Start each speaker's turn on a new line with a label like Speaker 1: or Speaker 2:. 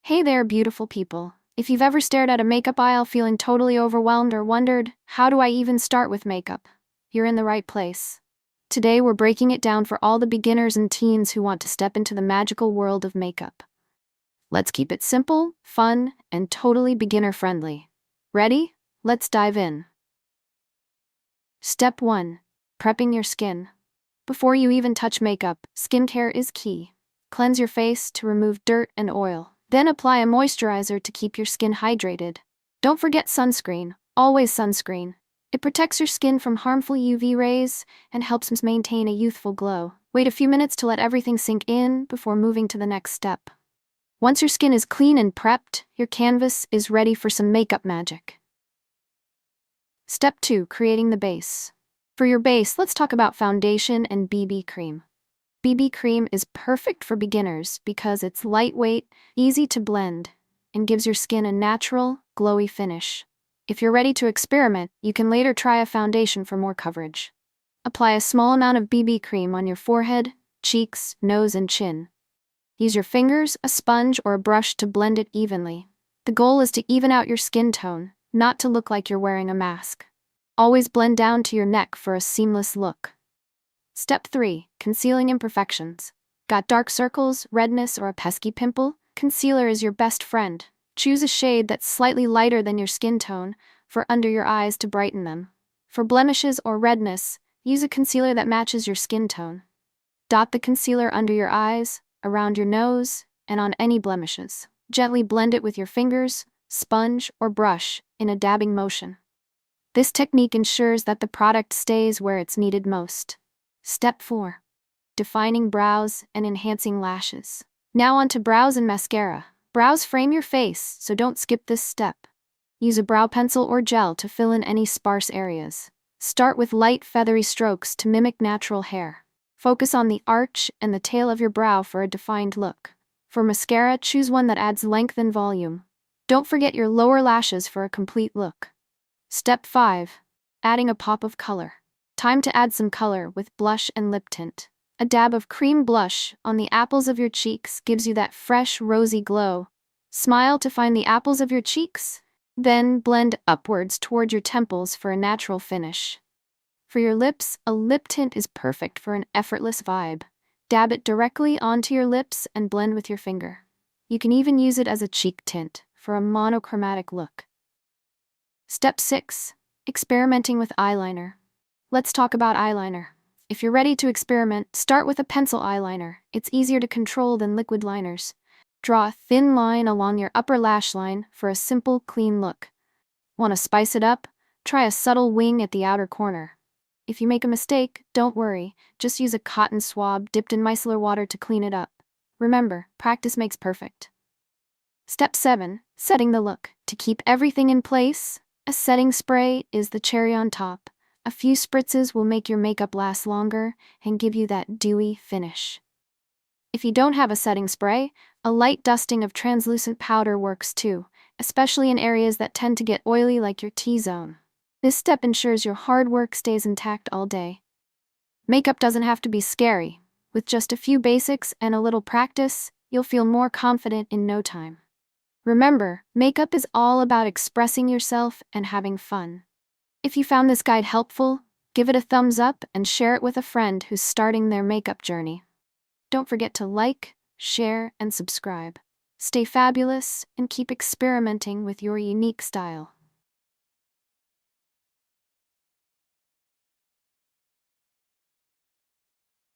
Speaker 1: Hey there, beautiful people. If you've ever stared at a makeup aisle feeling totally overwhelmed or wondered, how do I even start with makeup? You're in the right place. Today we're breaking it down for all the beginners and teens who want to step into the magical world of makeup. Let's keep it simple, fun, and totally beginner-friendly. Ready? Let's dive in. Step 1. Prepping your skin. Before you even touch makeup, skincare is key. Cleanse your face to remove dirt and oil. Then apply a moisturizer to keep your skin hydrated. Don't forget sunscreen, always sunscreen. It protects your skin from harmful UV rays and helps maintain a youthful glow. Wait a few minutes to let everything sink in before moving to the next step. Once your skin is clean and prepped, your canvas is ready for some makeup magic. Step 2. Creating the base. For your base, let's talk about foundation and BB cream. BB cream is perfect for beginners because it's lightweight, easy to blend, and gives your skin a natural, glowy finish. If you're ready to experiment, you can later try a foundation for more coverage. Apply a small amount of BB cream on your forehead, cheeks, nose, and chin. Use your fingers, a sponge, or a brush to blend it evenly. The goal is to even out your skin tone, not to look like you're wearing a mask. Always blend down to your neck for a seamless look. Step 3. Concealing imperfections. Got dark circles, redness, or a pesky pimple? Concealer is your best friend. Choose a shade that's slightly lighter than your skin tone for under your eyes to brighten them. For blemishes or redness, use a concealer that matches your skin tone. Dot the concealer under your eyes, around your nose, and on any blemishes. Gently blend it with your fingers, sponge, or brush in a dabbing motion. This technique ensures that the product stays where it's needed most. Step 4. Defining brows and enhancing lashes. Now on to brows and mascara. Brows frame your face, so don't skip this step. Use a brow pencil or gel to fill in any sparse areas. Start with light, feathery strokes to mimic natural hair. Focus on the arch and the tail of your brow for a defined look. For mascara, choose one that adds length and volume. Don't forget your lower lashes for a complete look. Step 5. Adding a pop of color. Time to add some color with blush and lip tint. A dab of cream blush on the apples of your cheeks gives you that fresh, rosy glow. Smile to find the apples of your cheeks. Then blend upwards toward your temples for a natural finish. For your lips, a lip tint is perfect for an effortless vibe. Dab it directly onto your lips and blend with your finger. You can even use it as a cheek tint for a monochromatic look. Step 6. Experimenting with eyeliner. Let's talk about eyeliner. If you're ready to experiment, start with a pencil eyeliner. It's easier to control than liquid liners. Draw a thin line along your upper lash line for a simple, clean look. Want to spice it up? Try a subtle wing at the outer corner. If you make a mistake, don't worry. Just use a cotton swab dipped in micellar water to clean it up. Remember, practice makes perfect. Step 7. Setting the look. To keep everything in place, a setting spray is the cherry on top. A few spritzes will make your makeup last longer and give you that dewy finish. If you don't have a setting spray, a light dusting of translucent powder works too, especially in areas that tend to get oily like your T-zone. This step ensures your hard work stays intact all day. Makeup doesn't have to be scary. With just a few basics and a little practice, you'll feel more confident in no time. Remember, makeup is all about expressing yourself and having fun. If you found this guide helpful, give it a thumbs up and share it with a friend who's starting their makeup journey. Don't forget to like, share, and subscribe. Stay fabulous and keep experimenting with your unique style.